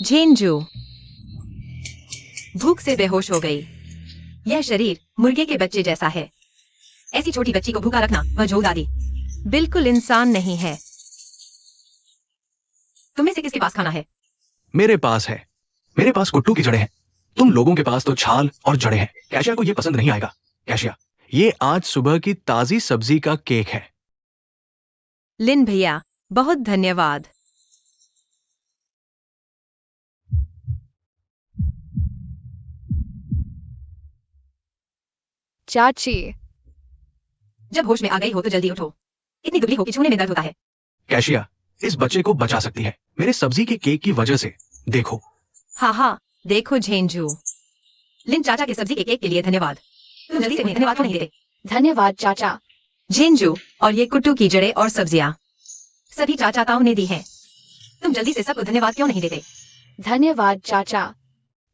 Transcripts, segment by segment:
झेंझू भूख से बेहोश हो गई। यह शरीर मुर्गे के बच्चे जैसा है। ऐसी छोटी बच्ची को भूखा रखना वह झोल दादी बिल्कुल इंसान नहीं है। तुम्हें से किसके पास खाना है? मेरे पास है। मेरे पास कुट्टू की जड़ें हैं। तुम लोगों के पास तो छाल और जड़ें हैं। कैशिया को ये पसंद नहीं आएगा। कैशिया, ये आज सुबह की ताजी सब्जी का केक है। लिन भैया, बहुत धन्यवाद। चाची, जब होश में आ गई हो तो जल्दी उठो। इतनी दुबली हो कि छूने में दर्द होता है। कैशिया, इस बच्चे को बचा सकती है मेरे सब्जी के केक की वजह से। देखो। हाँ, देखो झेंझू। लिन चाचा के सब्जी के केक के लिए धन्यवाद। तुम जल्दी से उन्हें धन्यवाद क्यों नहीं देते? धन्यवाद चाचा। झेंझू, और ये कुट्टू की जड़ें और सब्जियां सभी चाचा ताऊ ने दी हैं। तुम जल्दी से सबको धन्यवाद क्यों नहीं देते? धन्यवाद चाचा।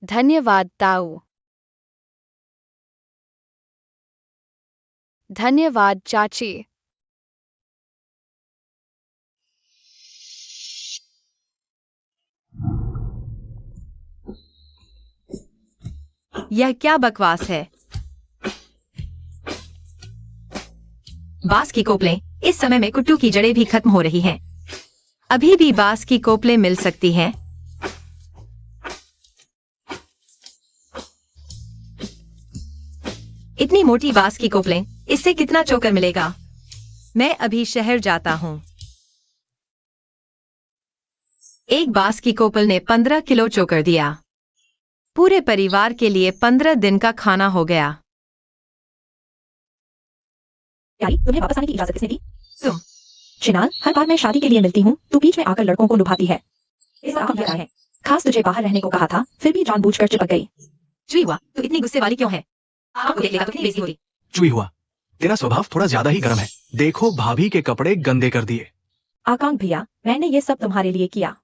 धन्यवाद ताऊ। धन्यवाद चाची। यह क्या बकवास है? बांस की कोपलें, इस समय में कुट्टू की जड़ें भी खत्म हो रही हैं। अभी भी बांस की कोपलें मिल सकती हैं। इतनी मोटी बांस की कोपलें, इससे कितना चोकर मिलेगा? मैं अभी शहर जाता हूँ। एक बांस की कोपल ने 15 किलो चोकर दिया। पूरे परिवार के लिए 15 दिन का खाना हो गया। तुम्हें वापस आने की इजाजत किसने दी? तुम। शिनाल, हर बार मैं शादी के लिए मिलती हूँ तू बीच में आकर लड़कों को लुभाती है। इस बार हम है। खास तुझे बाहर रहने को कहा था, फिर भी जानबूझकर चिपक गई। चुई हुआ, तू इतनी गुस्से वाली क्यों है? आपको देख लेगा तो कितनी बेइज्जती होती। चुई हुआ, तेरा स्वभाव थोड़ा ज्यादा ही गर्म है। देखो, भाभी के कपड़े गंदे कर दिए। आकांक भैया, मैंने ये सब तुम्हारे लिए किया।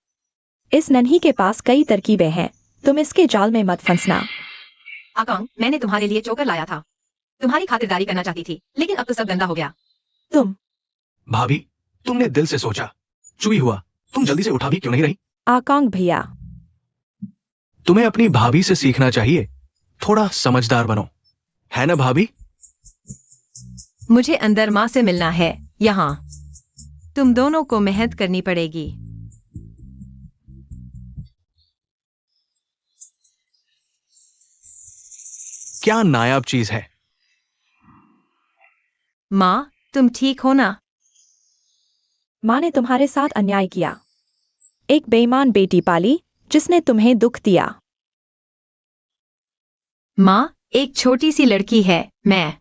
इस नन्ही के पास कई तरकीबें हैं, तुम इसके जाल में मत फंसना। आकांक, मैंने तुम्हारे लिए चोकर लाया था। तुम्हारी खातिरदारी करना चाहती थी, लेकिन अब तो सब गंदा हो गया। तुम। भाभी, तुमने दिल से सोचा। चुई हुआ, तुम जल्दी से उठा भी क्यों नहीं रही? आकांक भैया, तुम्हें अपनी भाभी से सीखना चाहिए। थोड़ा समझदार बनो, है ना भाभी? मुझे अंदर माँ से मिलना है। यहाँ तुम दोनों को मेहनत करनी पड़ेगी। क्या नायाब चीज है। माँ, तुम ठीक हो ना? माँ ने तुम्हारे साथ अन्याय किया। एक बेईमान बेटी पाली जिसने तुम्हें दुख दिया। माँ, एक छोटी सी लड़की है, मैं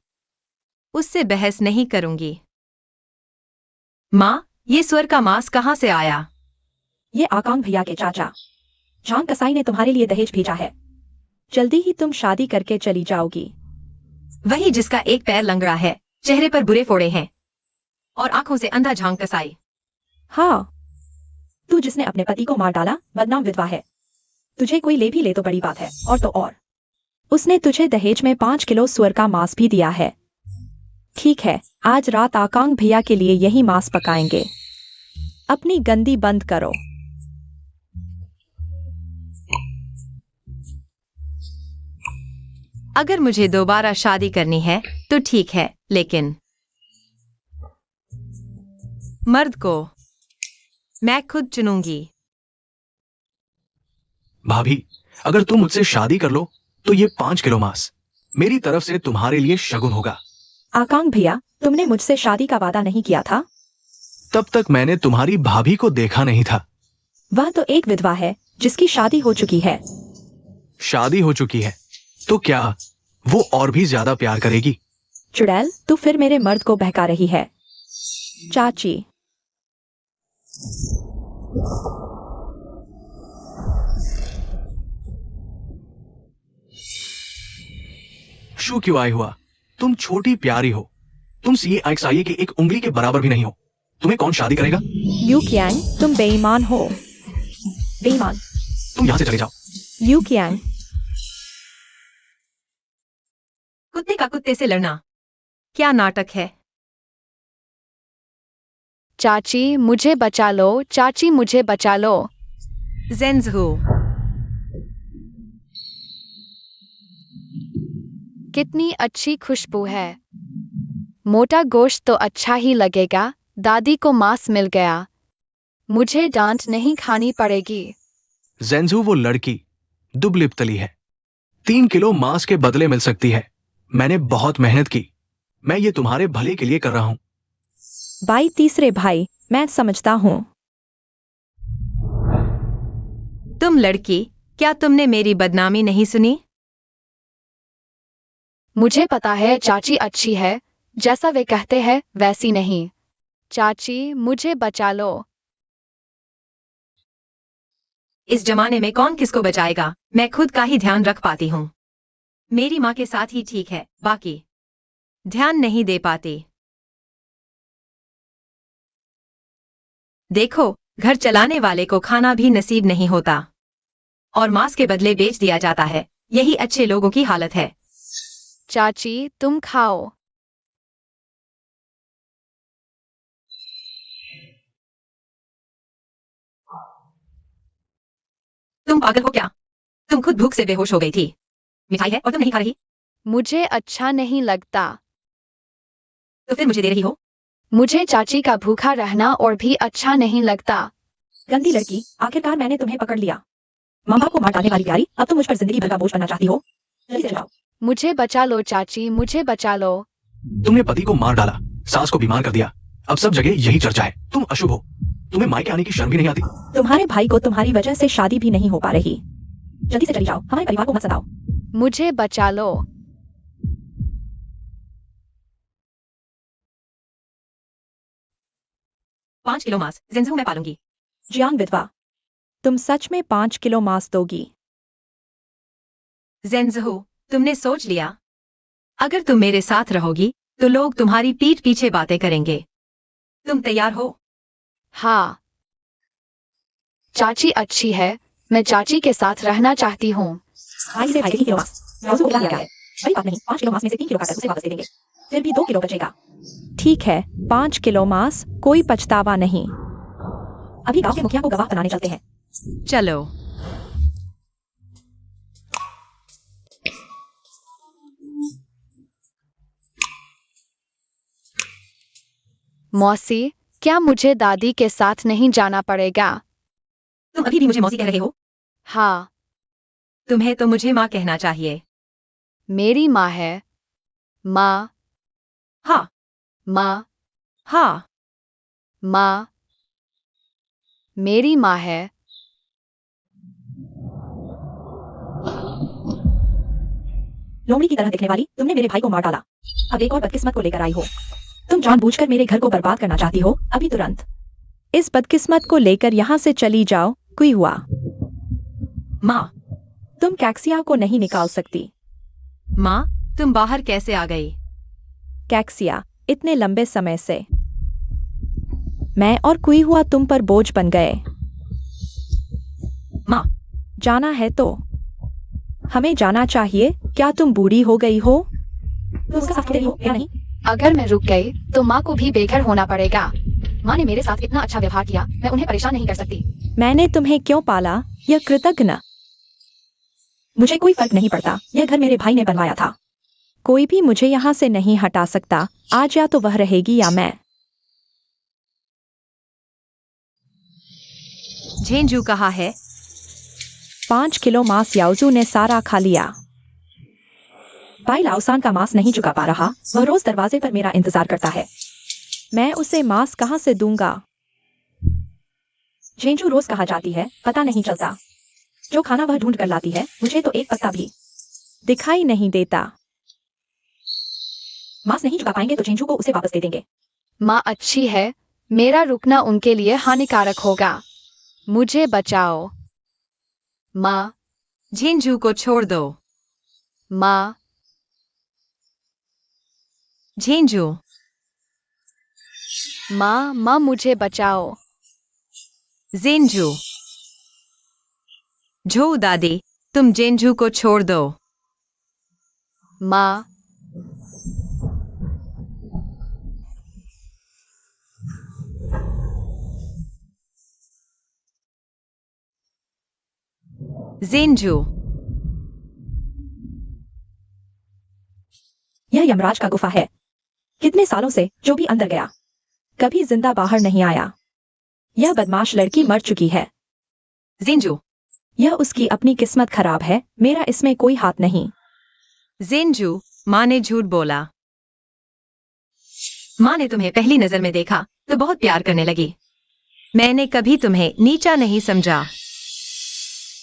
उससे बहस नहीं करूंगी। माँ, ये सुअर का मांस कहाँ से आया? ये आकांक भैया के चाचा जान कसाई ने तुम्हारे लिए दहेज भेजा है। जल्दी ही तुम शादी करके चली जाओगी। वही जिसका एक पैर लंगड़ा है, चेहरे पर बुरे फोड़े हैं और आंखों से अंधा झांक कसाई। हाँ, तू जिसने अपने पति को मार डाला, बदनाम विधवा है। तुझे कोई ले भी ले तो बड़ी बात है, और तो और उसने तुझे दहेज में 5 किलो सुअर का मांस भी दिया है। ठीक है, आज रात आकांक भैया के लिए यही मांस पकाएंगे। अपनी गंदी बंद करो। अगर मुझे दोबारा शादी करनी है तो ठीक है, लेकिन मर्द को मैं खुद चुनूंगी। भाभी, अगर तुम मुझसे शादी कर लो तो ये 5 किलो मांस मेरी तरफ से तुम्हारे लिए शगुन होगा। आकांक भैया, तुमने मुझसे शादी का वादा नहीं किया था? तब तक मैंने तुम्हारी भाभी को देखा नहीं था। वह तो एक विधवा है जिसकी शादी हो चुकी है। शादी हो चुकी है तो क्या वो और भी ज्यादा प्यार करेगी? चुड़ैल, तू फिर मेरे मर्द को बहका रही है। चाची, शू क्यों आए हुआ? तुम छोटी प्यारी हो। तुम CXIA की एक उंगली के बराबर भी नहीं हो। तुम्हें कौन शादी करेगा? यू कियांग, तुम बेईमान हो। बेईमान। तुम यहां से चले जाओ। यू कियांग, कुत्ते का कुत्ते से लड़ना क्या नाटक है? चाची, मुझे बचा लो। चाची, मुझे बचा लो। जेंझू, कितनी अच्छी खुशबू है। मोटा गोश्त तो अच्छा ही लगेगा। दादी को मांस मिल गया। मुझे डांट नहीं खानी पड़ेगी। जेंजू, वो लड़की दुबली पतली है। 3 किलो मांस के बदले मिल सकती है। मैंने बहुत मेहनत की। मैं ये तुम्हारे भले के लिए कर रहा हूं। बाई तीसरे भाई, मैं समझता हूँ। तुम लड़की, क्या तुमने मेरी बदनामी नहीं सुनी? मुझे पता है चाची अच्छी है, जैसा वे कहते हैं वैसी नहीं। चाची, मुझे बचा लो। इस जमाने में कौन किसको बचाएगा? मैं खुद का ही ध्यान रख पाती हूँ। मेरी माँ के साथ ही ठीक है, बाकी ध्यान नहीं दे पाती। देखो, घर चलाने वाले को खाना भी नसीब नहीं होता और मांस के बदले बेच दिया जाता है। यही अच्छे लोगों की हालत है। चाची, तुम खाओ। तुम पागल हो क्या? तुम खुद भूख से बेहोश हो गई थी। मिठाई है और तुम नहीं खा रही, मुझे अच्छा नहीं लगता। तो फिर मुझे दे रही हो? मुझे चाची का भूखा रहना और भी अच्छा नहीं लगता। गंदी लड़की, आखिरकार मैंने तुम्हें पकड़ लिया। माँ बाप को मार डालने वाली प्यारी, अब तुम मुझ पर जिंदगी भर का बोझ बनना चाहती हो। जल्दी से जाओ। मुझे बचा लो चाची, मुझे बचा लो। तुमने पति को मार डाला, सास को बीमार कर दिया। अब सब जगह यही चर्चा है, तुम अशुभ हो। तुम्हें मायके आने की शर्म भी नहीं आती? तुम्हारे भाई को तुम्हारी वजह से शादी भी नहीं हो पा रही। जल्दी से चली जाओ, हमारे परिवार को मत सताओ। मुझे बचा लो। 5 किलो मांस जिंजू मैं पालूंगी। जियांग विधवा, तुम सच में 5 किलो मांस दोगी? जेंजहू, तुमने सोच लिया? अगर तुम मेरे साथ रहोगी तो लोग तुम्हारी पीठ पीछे बातें करेंगे। तुम तैयार हो? हाँ। चाची अच्छी है, मैं चाची के साथ रहना चाहती हूँ। भाई से भाई 3 किलो मांस मौजू को गया है। बड़ी बात नहीं, 5 किलो मांस में से 3 किलो काटकर उसे वापस दे देंगे। फिर भी 2 किलो बचेगा। ठीक है, 5 किलो मांस, कोई पछतावा नहीं। अभी गांव के मुखिया को गवाह बनाने चलते हैं। चलो। मौसी, क्या मुझे दादी के साथ नहीं जाना पड़ेगा? तुम अभी भी मुझे मौसी कह रहे हो? हाँ, तुम्हें तो मुझे माँ कहना चाहिए। मेरी माँ है। माँ, हाँ, माँ, हाँ। माँ, मेरी माँ है। लोमड़ी की तरह दिखने वाली, तुमने मेरे भाई को मार डाला। अब एक और बदकिस्मत को लेकर आई हो। तुम जानबूझकर मेरे घर को बर्बाद करना चाहती हो, अभी तुरंत इस बदकिस्मत को लेकर यहाँ से चली जाओ। कोई हुआ? माँ, तुम कैक्सिया को नहीं निकाल सकती। माँ, तुम बाहर कैसे आ गई? कैक्सिया, इतने लंबे समय से मैं और कोई हुआ तुम पर बोझ बन गए। माँ, जाना है तो हमें जाना चाहिए। क्या तुम बूढ़ी हो गई हो? तुम उसका साथ हो या नहीं? अगर मैं रुक गई तो माँ को भी बेघर होना पड़ेगा। माँ ने मेरे साथ इतना अच्छा व्यवहार किया, मैं उन्हें परेशान नहीं कर सकती। मैंने तुम्हें क्यों पाला, यह कृतज्ञ? मुझे कोई फर्क नहीं पड़ता, यह घर मेरे भाई ने बनवाया था। कोई भी मुझे यहाँ से नहीं हटा सकता। आज या तो वह रहेगी या मैं। झेंझू कहाँ है? 5 किलो मांस याओजू ने सारा खा लिया। भाई लाओसान का मांस नहीं चुका पा रहा, वह रोज दरवाजे पर मेरा इंतजार करता है। मैं उसे मांस कहाँ से दूंगा? झेंझू रोज कहाँ जाती है, पता नहीं चलता। जो खाना वह ढूंढ कर लाती है, मुझे तो एक पत्ता भी दिखाई नहीं देता। मांस नहीं चुका पाएंगे तो झेंझू को उसे वापस दे देंगे। माँ अच्छी है, मेरा रुकना उनके लिए हानिकारक होगा। मुझे बचाओ। माँ, झेंझू को छोड़ दो। माँ, झेंझू, माँ, माँ, मुझे बचाओ। जेंझू। झो दादी, तुम जेंझू को छोड़ दो। माँ, जेंझू, यह यमराज का गुफा है। कितने सालों से जो भी अंदर गया कभी जिंदा बाहर नहीं आया। यह बदमाश लड़की मर चुकी है। जिंजू, यह उसकी अपनी किस्मत खराब है, मेरा इसमें कोई हाथ नहीं। जिंजू, माँ ने झूठ बोला। माँ ने तुम्हें पहली नजर में देखा तो बहुत प्यार करने लगी। मैंने कभी तुम्हें नीचा नहीं समझा।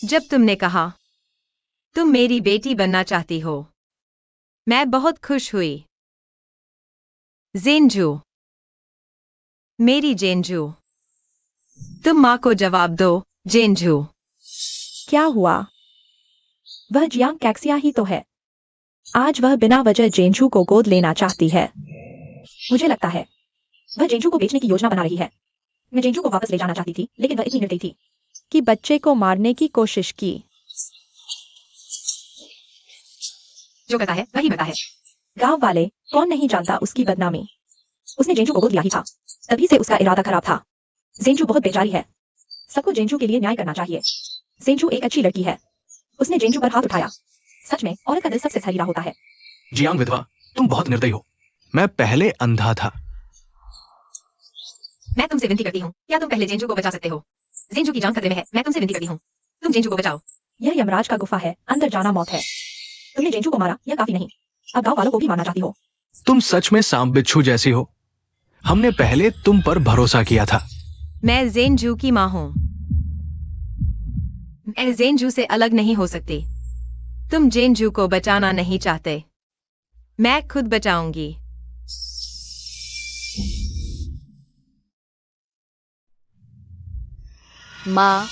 जब तुमने कहा तुम मेरी बेटी बनना चाहती हो, मैं बहुत खुश हुई। जेंजू, मेरी जेंजू, तुम माँ को जवाब दो। जेंजू, क्या हुआ? वह जियांग कैक्सिया ही तो है। आज वह बिना वजह जेंजू को गोद लेना चाहती है। मुझे लगता है वह जेंजू को बेचने की योजना बना रही है। मैं जेंजू को वापस ले जाना चाहती थी, लेकिन वह इतनी निर्दयी थी कि बच्चे को मारने की कोशिश की। जो कहता है वही मरता है। गांव वाले कौन नहीं जानता उसकी बदनामी। उसने जेंजू को गोद लिया ही था, तभी से उसका इरादा खराब था। जेंजू बहुत बेचारी है। सबको जेंजू के लिए न्याय करना चाहिए। जेंजू एक अच्छी लड़की है। उसने जेंजू पर हाथ उठाया। सच में औरत का दिल सबसे सरीला होता है। जियांग विधवा, तुम बहुत निर्दयी हो। मैं पहले अंधा था। मैं तुमसे विनती करती हूँ, क्या तुम पहले जेंजू को बचा सकते हो? जेंजू की जान खतरे में है। मैं तुमसे विनती करती हूँ, तुम जेंजू को बचाओ। यह यमराज का गुफा है, अंदर जाना मौत है। तुमने जेंजू को मारा, यह काफी नहीं। अब गांव वालों को भी मारना चाहती हो। तुम सच में सांप बिच्छू जैसी हो। हमने पहले तुम पर भरोसा किया था। मैं जेंजू की माँ हूँ। मैं जेंजू से अलग नहीं हो सकती। तुम जेंजू को बचाना नहीं चाहते, मैं खुद बचाऊंगी। माँ,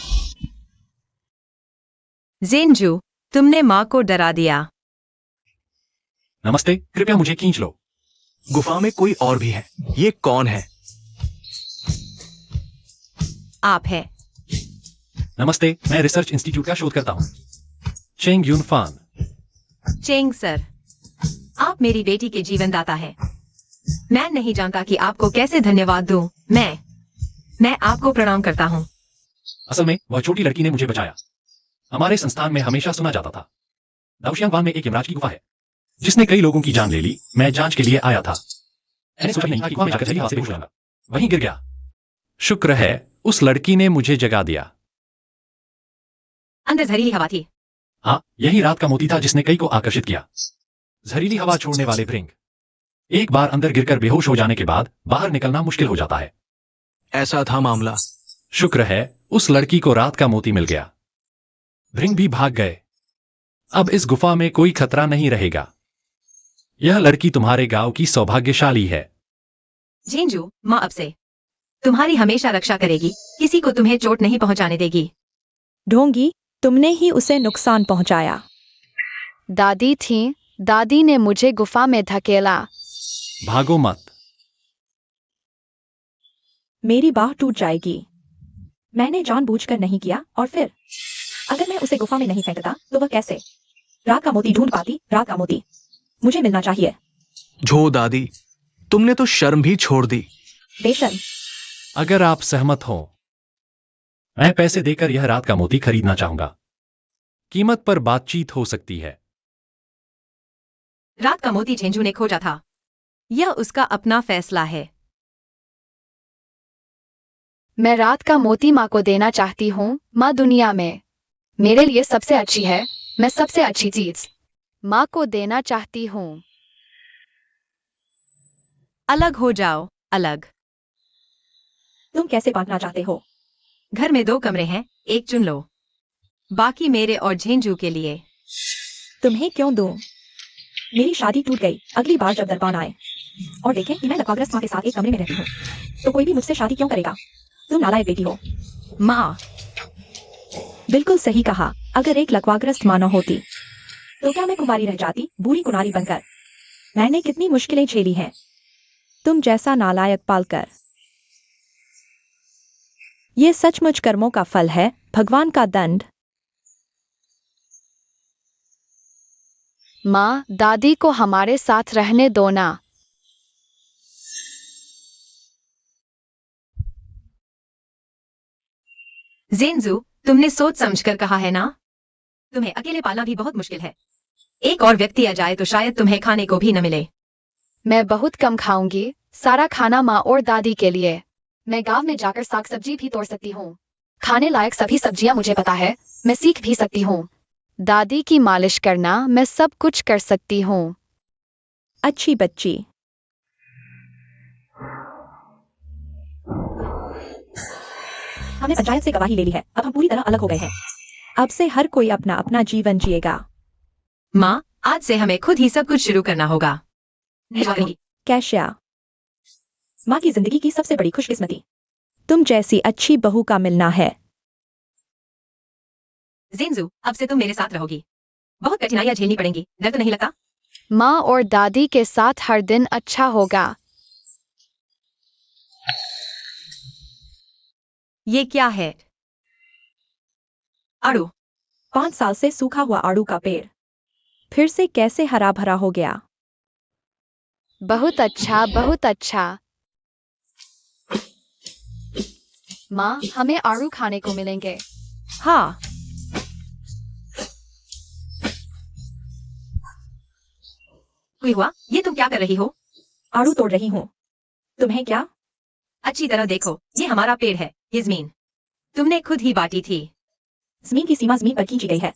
जेंजू, तुमने माँ को डरा दिया। नमस्ते, कृपया मुझे खींच लो। गुफा में कोई और भी है। ये कौन है? आप है। नमस्ते, मैं रिसर्च इंस्टीट्यूट का शोधकर्ता हूँ, चेंग यून फान। चेंग सर, आप मेरी बेटी के जीवनदाता हैं। मैं नहीं जानता कि आपको कैसे धन्यवाद दूं। मैं आपको प्रणाम करता हूँ। असल में वह छोटी लड़की ने मुझे बचाया। हमारे संस्थान में हमेशा सुना जाता था, दाओशियांग में एक यमराज की गुफा है जिसने कई लोगों की जान ले ली। मैं जांच के लिए आया था। मैंने सोचा नहीं था कि गुफा में जाकर जहरीली हवा से बेहोश हो जाऊंगा। वहीं गिर गया। शुक्र है उस लड़की ने मुझे जगा दिया। अंदर जहरीली हवा थी। हाँ, यही रात का मोती था जिसने कई को आकर्षित किया। जहरीली हवा छोड़ने वाले भृंग एक बार अंदर गिरकर बेहोश हो जाने के बाद बाहर निकलना मुश्किल हो जाता है। ऐसा था मामला। शुक्र है उस लड़की को रात का मोती मिल गया। भृंग भी भाग गए। अब इस गुफा में कोई खतरा नहीं रहेगा। यह लड़की तुम्हारे गांव की सौभाग्यशाली है। जेंजू, माँ अब से तुम्हारी हमेशा रक्षा करेगी, किसी को तुम्हें चोट नहीं पहुंचाने देगी। ढोंगी, तुमने ही उसे नुकसान पहुंचाया। दादी थी, दादी ने मुझे गुफा में धकेला। भागो मत। मेरी बाह टूट जाएगी। मैंने जानबूझकर नहीं किया, और फिर अगर मैं उसे गुफा में नहीं फेंकता तो वह कैसे रात का मोती ढूंढ पाती? रात का मोती मुझे मिलना चाहिए। झो दादी, तुमने तो शर्म भी छोड़ दी। बेशर्म। अगर आप सहमत हो, मैं पैसे देकर यह रात का मोती खरीदना चाहूंगा। कीमत पर बातचीत हो सकती है। रात का मोती झेंजू ने खोजा था। यह उसका अपना फैसला है। मैं रात का मोती माँ को देना चाहती हूँ। माँ दुनिया में मेरे लिए सबसे अच्छी है। मैं सबसे अच्छी चीज माँ को देना चाहती हूँ। अलग हो जाओ, अलग। तुम कैसे बांटना चाहते हो? घर में 2 कमरे हैं, एक चुन लो। बाकी मेरे और झेंजू के लिए। तुम्हें क्यों दूं? मेरी शादी टूट गई। अगली बार जब दरबान आए और देखें कि मैं लकवाग्रस्त माँ के साथ एक कमरे में रहती हूँ, तो कोई भी मुझसे शादी क्यों करेगा? तुम नालायक बेटी हो। माँ, बिल्कुल सही कहा। अगर एक लकवाग्रस्त माँ न होती तो क्या मैं कुमारी रह जाती, बूढ़ी कुनारी बनकर? मैंने कितनी मुश्किलें झेली हैं तुम जैसा नालायक पालकर। ये सचमुच कर्मों का फल है, भगवान का दंड। माँ, दादी को हमारे साथ रहने दो ना। जेंजू, तुमने सोच समझकर कहा है ना? तुम्हें अकेले पालना भी बहुत मुश्किल है। एक और व्यक्ति आ जाए तो शायद तुम्हें खाने को भी न मिले। मैं बहुत कम खाऊंगी, सारा खाना माँ और दादी के लिए। मैं गांव में जाकर साग सब्जी भी तोड़ सकती हूँ। खाने लायक सभी सब्जियां मुझे पता है, मैं सीख भी सकती हूँ। दादी की मालिश करना, मैं सब कुछ कर सकती हूँ। अच्छी बच्ची। हमने पंचायत से गवाही ले ली है, अब हम पूरी तरह अलग हो गए हैं। अब से हर कोई अपना अपना जीवन जिएगा। माँ, आज से हमें खुद ही सब कुछ शुरू करना होगा। कैशिया, माँ की जिंदगी की सबसे बड़ी खुशकिस्मती तुम जैसी अच्छी बहू का मिलना है। जेंजू, अब से तुम मेरे साथ रहोगी। बहुत कठिनाइयां झेलनी पड़ेंगी, डर तो नहीं लगता? माँ और दादी के साथ हर दिन अच्छा होगा। ये क्या है? आड़ू। 5 साल से सूखा हुआ आड़ू का पेड़ फिर से कैसे हरा भरा हो गया। बहुत अच्छा, बहुत अच्छा। माँ, हमें आड़ू खाने को मिलेंगे। हाँ, कोई हुआ? ये तुम क्या कर रही हो? आड़ू तोड़ रही हूँ। तुम्हें क्या? अच्छी तरह देखो, ये हमारा पेड़ है, ये जमीन तुमने खुद ही बांटी थी। जमीन की सीमा जमीन पर खींची गई है,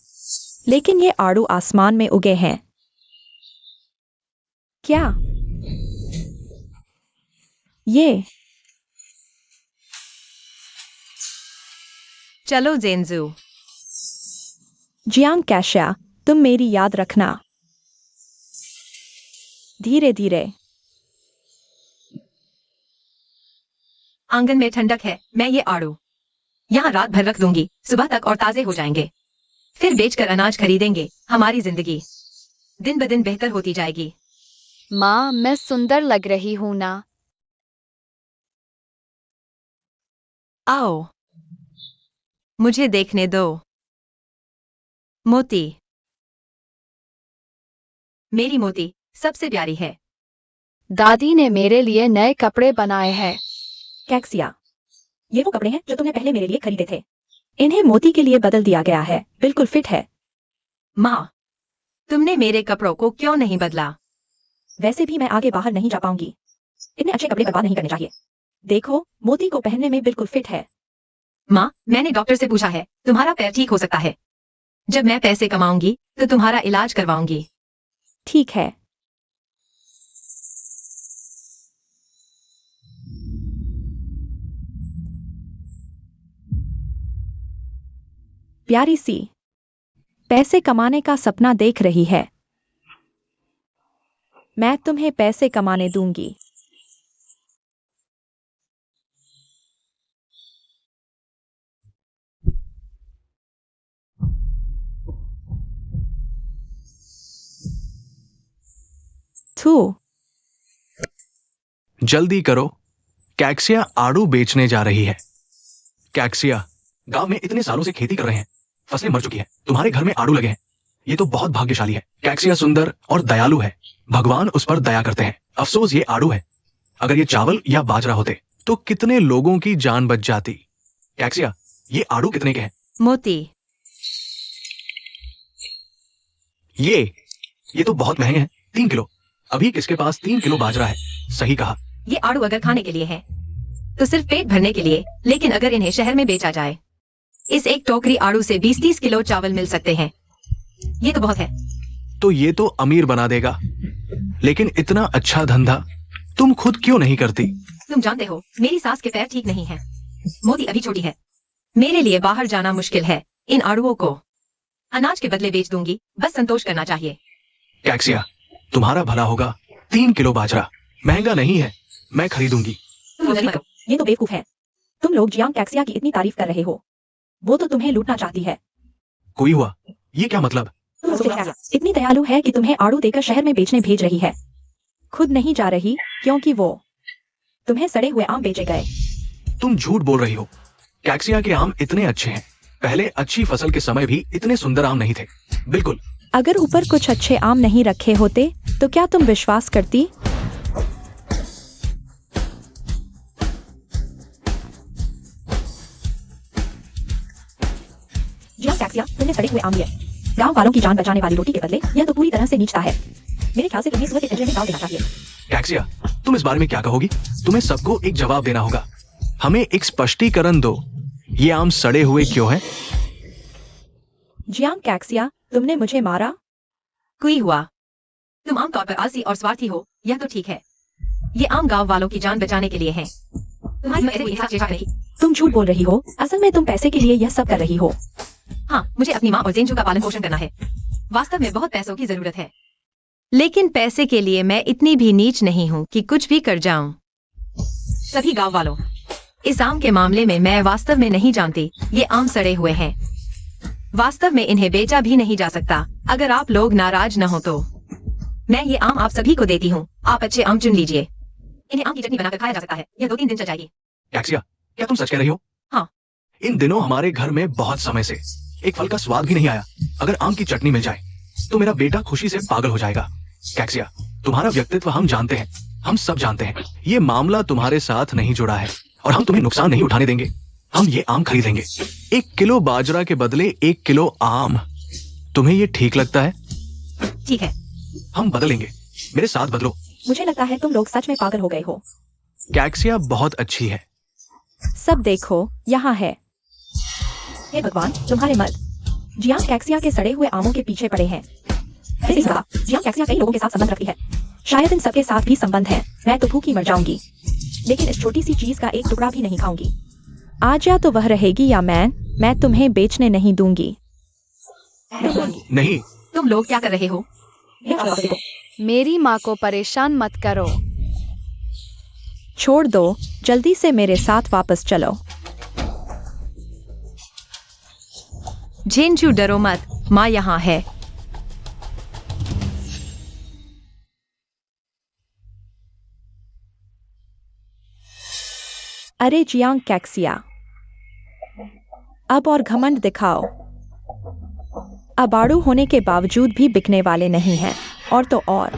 लेकिन ये आड़ू आसमान में उगे हैं। क्या ये? चलो जेंजू। जियांग कैशिया, तुम मेरी याद रखना। धीरे धीरे। आंगन में ठंडक है, मैं ये आड़ू यहाँ रात भर रख दूंगी, सुबह तक और ताजे हो जाएंगे। फिर बेचकर अनाज खरीदेंगे, हमारी जिंदगी दिन ब दिन बेहतर होती जाएगी। माँ, मैं सुंदर लग रही हूँ ना? आओ, मुझे देखने दो। मोती, मेरी मोती सबसे प्यारी है। दादी ने मेरे लिए नए कपड़े बनाए हैं। कैक्सिया, ये वो कपड़े हैं जो तुमने पहले मेरे लिए खरीदे थे। इन्हें मोती के लिए बदल दिया गया है, बिल्कुल फिट है। माँ, तुमने मेरे कपड़ों को क्यों नहीं बदला? वैसे भी मैं आगे बाहर नहीं जा पाऊंगी। इतने अच्छे कपड़े बर्बाद नहीं करने चाहिए। देखो, मोती को पहनने में बिल्कुल फिट है। माँ, मैंने डॉक्टर से पूछा है, तुम्हारा पैर ठीक हो सकता है। जब मैं पैसे कमाऊंगी तो तुम्हारा इलाज करवाऊंगी। ठीक है। प्यारी सी, पैसे कमाने का सपना देख रही है। मैं तुम्हें पैसे कमाने दूंगी। थू, जल्दी करो, कैक्सिया आड़ू बेचने जा रही है। कैक्सिया, गांव में इतने सालों से खेती कर रहे हैं, फसलें मर चुकी हैं, तुम्हारे घर में आड़ू लगे हैं। ये तो बहुत भाग्यशाली है। कैक्सिया सुंदर और दयालु है, भगवान उस पर दया करते हैं। अफसोस ये आड़ू है, अगर ये चावल या बाजरा होते तो कितने लोगों की जान बच जाती। कैक्सिया, ये आड़ू कितने के हैं? मोती, ये तो बहुत महंगे हैं। 3 किलो। अभी किसके पास 3 किलो बाजरा है? सही कहा। ये आड़ू अगर खाने के लिए है तो सिर्फ पेट भरने के लिए, लेकिन अगर इन्हें शहर में बेचा जाए, इस एक टोकरी आड़ू से 20-30 किलो चावल मिल सकते हैं। ये तो बहुत है। तो ये तो अमीर बना देगा, लेकिन इतना अच्छा धंधा तुम खुद क्यों नहीं करती? तुम जानते हो, मेरी सास के पैर ठीक नहीं है। मोती अभी छोटी है, मेरे लिए बाहर जाना मुश्किल है। इन आड़ुओं को अनाज के बदले बेच दूंगी, बस संतोष करना चाहिए। कैक्सिया, तुम्हारा भला होगा। 3 किलो बाजरा महंगा नहीं है, मैं खरीदूंगी। ये तो बेवकूफ है। तुम लोग जियांग कैक्सिया की इतनी तारीफ कर रहे हो, वो तो तुम्हें लूटना चाहती है। कोई हुआ? ये क्या मतलब? इतनी दयालु है कि तुम्हें आड़ू देकर शहर में बेचने भेज रही है। खुद नहीं जा रही क्योंकि वो तुम्हें सड़े हुए आम बेचे गए। तुम झूठ बोल रही हो। कैक्सिया के आम इतने अच्छे हैं, पहले अच्छी फसल के समय भी इतने सुंदर आम नहीं थे। बिल्कुल। अगर ऊपर कुछ अच्छे आम नहीं रखे होते तो क्या तुम विश्वास करती? जियांग कैक्सिया, तुमने सड़े हुए आम लिए। गांव वालों की जान बचाने वाली रोटी के बदले यह तो पूरी तरह से नीचता है। मेरे ख्याल से तुम्हें सुअर के पिंजरे में डाल देना चाहिए। कैक्सिया, तुम इस बारे में क्या कहोगी? तुम्हें सबको एक जवाब देना होगा। हमें एक स्पष्टीकरण दो। ये आम सड़े हुए क्यों हैं? जियांग कैक्सिया, तुमने मुझे मारा। कुई हुआ। तुम आमतौर पर आलसी और स्वार्थी हो, यह तो ठीक है। ये आम गांव वालों की जान बचाने के लिए है। तुम्हारी ऐसे कोई एहसास नहीं। तुम झूठ बोल रही हो। असल में तुम पैसे के लिए यह सब कर रही हो। हाँ, मुझे अपनी माँ और जेंजू का पालन पोषण करना है। वास्तव में बहुत पैसों की जरूरत है, लेकिन पैसे के लिए मैं इतनी भी नीच नहीं हूँ कि कुछ भी कर जाऊं। सभी गांव वालों, इस आम के मामले में मैं वास्तव में नहीं जानती। ये आम सड़े हुए हैं। वास्तव में इन्हें बेचा भी नहीं जा सकता। अगर आप लोग नाराज न हो तो मैं ये आम आप सभी को देती हूँ। आप अच्छे आम चुन लीजिए। इन्हें आम की चटनी बनाकर खाया जा सकता है। यह 2-3 दिन चल जाएगी। कैक्सिया, क्या तुम सच कह रही हो? हाँ। इन दिनों हमारे घर में बहुत समय से एक फल का स्वाद भी नहीं आया। अगर आम की चटनी मिल जाए तो मेरा बेटा खुशी से पागल हो जाएगा। कैक्सिया, तुम्हारा व्यक्तित्व हम जानते हैं, हम सब जानते हैं। ये मामला तुम्हारे साथ नहीं जुड़ा है और हम तुम्हें नुकसान नहीं उठाने देंगे। हम ये आम खरीदेंगे। 1 किलो बाजरा के बदले 1 किलो आम। तुम्हें ये ठीक लगता है? ठीक है। हम बदलेंगे। मेरे साथ बदलो। मुझे लगता है तुम लोग सच में पागल हो गए हो। कैक्सिया बहुत अच्छी है। सब देखो, यहाँ है। हे भगवान, तुम्हारे मर्द जियांग कैक्सिया के सड़े हुए आमों के पीछे पड़े हैं। मैंने कहा, जियांग कैक्सिया कई लोगों के साथ संबंध रखती है। शायद इन सबके साथ भी संबंध है। मैं तो भूखी मर जाऊंगी, लेकिन इस छोटी सी चीज का एक टुकड़ा भी नहीं खाऊंगी। आज या तो वह रहेगी या मैं तुम्हें बेचने नहीं दूंगी। नहीं। तुम लोग क्या कर रहे हो? मेरी माँ को परेशान मत करो। छोड़ दो, जल्दी से मेरे साथ वापस चलो। जेंजू, डरो मत, माँ यहाँ है। अरे जियांग कैक्सिया, अब और घमंड दिखाओ। अबाड़ू होने के बावजूद भी बिकने वाले नहीं हैं। और तो और,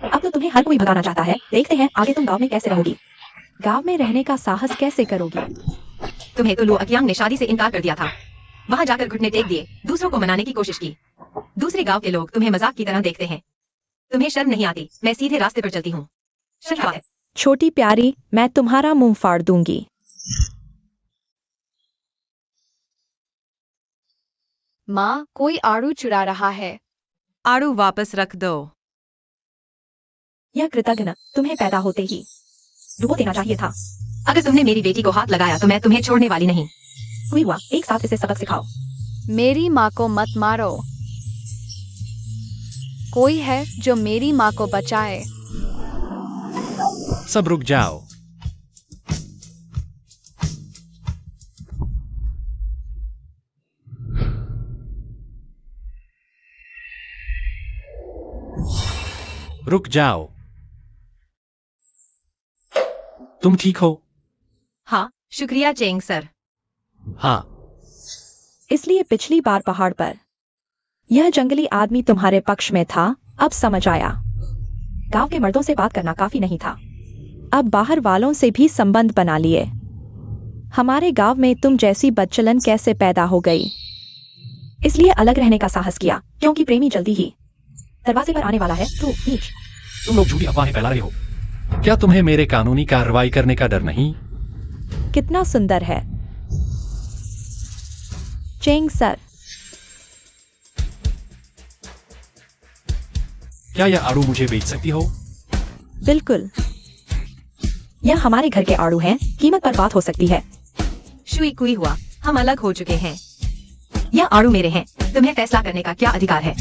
अब तो तुम्हें हर कोई भगाना चाहता है। देखते हैं आगे तुम गांव में कैसे रहोगी। गांव में रहने का साहस कैसे करोगी? तुम्हें तो लू अकियांग ने शादी से इनकार कर दिया था। वहां जाकर घुटने टेक दिए, दूसरों को मनाने की कोशिश की। दूसरे गांव के लोग तुम्हें मजाक की तरह देखते हैं। तुम्हें शर्म नहीं आती? मैं सीधे रास्ते पर चलती हूँ। शर्म है। छोटी प्यारी, मैं तुम्हारा मुंह फाड़ दूंगी। माँ, कोई आड़ू चुरा रहा है। आड़ू वापस रख दो। यह कृतज्ञ तुम्हें पैदा होते ही डुबो देना चाहिए था। अगर तुमने मेरी बेटी को हाथ लगाया तो मैं तुम्हें छोड़ने वाली नहीं। हुई हुआ, एक साथ इसे सबक सिखाओ। मेरी माँ को मत मारो। कोई है जो मेरी माँ को बचाए। सब रुक जाओ। रुक जाओ। तुम ठीक हो? हाँ, शुक्रिया चेंग सर। हाँ। इसलिए पिछली बार पहाड़ पर यह जंगली आदमी तुम्हारे पक्ष में था। अब समझ आया। गांव के मर्दों से बात करना काफी नहीं था। अब बाहर वालों से भी संबंध बना लिए। हमारे गांव में तुम जैसी बदचलन कैसे पैदा हो गई? इसलिए अलग रहने का साहस किया, क्योंकि प्रेमी जल्दी ही दरवाजे पर आने वाला है। तू नीच। तुम लोग झूठी अफवाहें फैला रहे हो। क्या तुम्हें मेरे कानूनी कार्रवाई करने का डर नहीं? कितना सुंदर है चेंग सर। क्या यह आड़ू मुझे बेच सकती हो? बिल्कुल, यह हमारे घर के आड़ू हैं। कीमत पर बात हो सकती है। शुई कुई हुआ, हम अलग हो चुके हैं। यह आड़ू मेरे हैं। तुम्हें फैसला करने का क्या अधिकार है?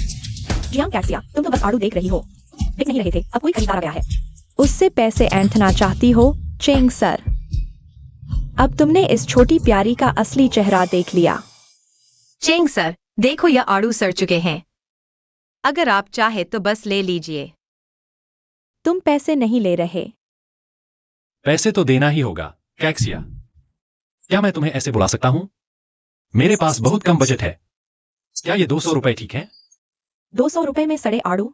जियांग कैक्सिया, तुम तो बस आड़ू देख रही हो। बिक नहीं रहे थे, अब कोई खरीदार आ गया है। उससे पैसे ऐंठना चाहती हो चेंग सर? अब तुमने इस छोटी प्यारी का असली चेहरा देख लिया। चेंग सर, देखो यह आड़ू सड़ चुके हैं। अगर आप चाहे तो बस ले लीजिए। तुम पैसे नहीं ले रहे। पैसे तो देना ही होगा कैक्सिया। क्या मैं तुम्हें ऐसे बुला सकता हूं? मेरे पास बहुत कम बजट है। क्या ये 200 रुपए ठीक है? 200 रुपए में सड़े आड़ू?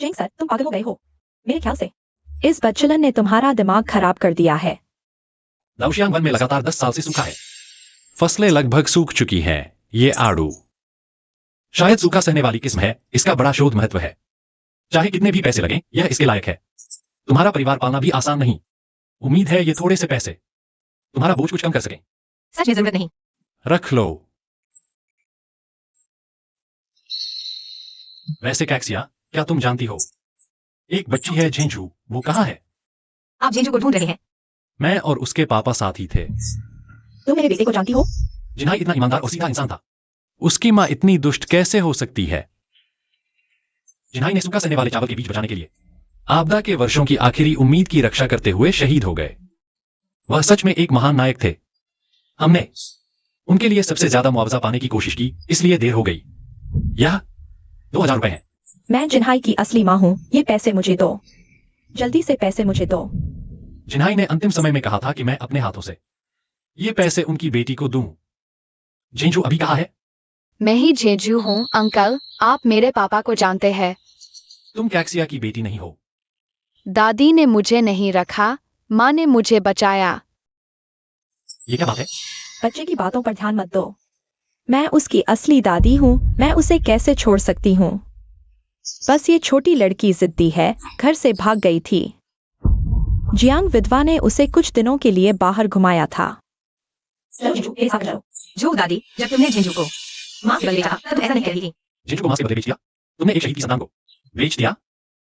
चेंग सर, तुम पागल हो गए हो मेरे ख्याल से। इस बच्चलन ने तुम्हारा दिमाग खराब कर दिया है। दाओशियांग वन में लगातार 10 साल से सूखा है। फसलें लगभग सूख चुकी हैं। ये आड़ू शायद सूखा सहने वाली किस्म है, इसका बड़ा शोध महत्व है। चाहे कितने भी पैसे लगें, यह इसके लायक है। तुम्हारा परिवार पालना भी आसान नहीं। उम्मीद है ये थोड़े से पैसे तुम्हारा बोझ कुछ कम कर सकें। सच में जरूरत नहीं। रख लो। वैसे कैक्सिया, क्या तुम जानती हो, एक बच्ची है झेंझू, वो कहाँ है? आप झेंझू को ढूंढ रहे हैं? मैं और उसके पापा साथ ही थे। तुम मेरे बेटे को जानती हो? जिन्हाई इतना ईमानदार और सीधा इंसान था। उसकी माँ इतनी दुष्ट कैसे हो सकती है? जिन्हाई ने सूखा सहने वाले चावल के बीज बचाने के लिए आपदा के वर्षों की आखिरी उम्मीद की रक्षा करते हुए शहीद हो गए। वह सच में एक महान नायक थे। हमने उनके लिए सबसे ज्यादा मुआवजा पाने की कोशिश की, इसलिए देर हो गई। यह 2000 रुपए है। मैं जिन्हाई की असली माँ हूँ। ये पैसे मुझे दो, जल्दी से पैसे मुझे दो। जिन्हाई ने अंतिम समय में कहा था कि मैं अपने हाथों से ये पैसे उनकी बेटी को दूं। झेंझू अभी कहाँ है? मैं ही झेंझू हूँ अंकल, आप मेरे पापा को जानते हैं। तुम कैक्सिया की बेटी नहीं हो। दादी ने मुझे नहीं रखा, माँ ने मुझे बचाया। ये क्या बात है? बच्चे की बातों पर ध्यान मत दो। मैं उसकी असली दादी हूँ, मैं उसे कैसे छोड़ सकती हूँ? बस ये छोटी लड़की जिद्दी है, घर से भाग गई थी। जियांग विधवा ने उसे कुछ दिनों के लिए बाहर घुमाया था। चलो झेंझू, मेरे साथ चलो। जो दादी, जब तुमने झेंझू को माँ के बदले चाहा, तब तुम ऐसा नहीं कह रही थी। झेंझू को मांस के बदले बेच दिया? तुमने एक शहीद की संतान को बेच दिया?